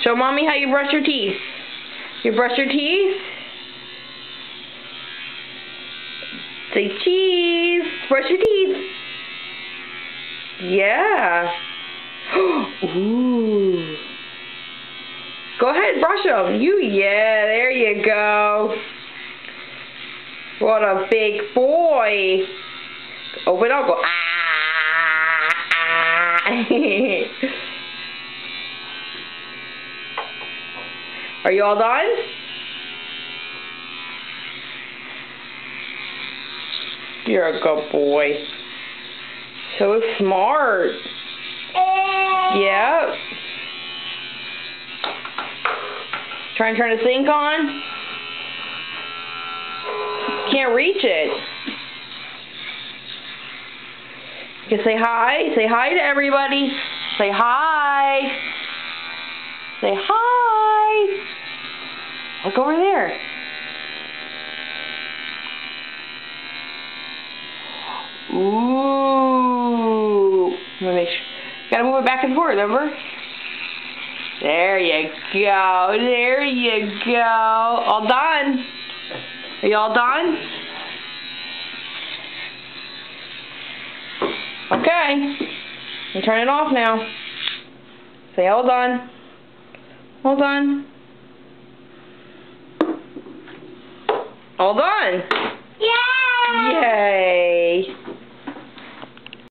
Show mommy how you brush your teeth. You brush your teeth. Say cheese. Brush your teeth. Yeah. Ooh. Go ahead, brush them. Yeah, there you go. What a big boy. Open up, go, ah. Are you all done? You're a good boy. So smart. Yep. Try and turn the sink on. Can't reach it. You can say hi. Say hi to everybody. Say hi. Say hi. Look over there. Ooh. Make sure. Gotta move it back and forth, remember? There you go. There you go. All done. Are you all done? Okay. You turn it off now. Say all done. All done. All done. Yay! Yay.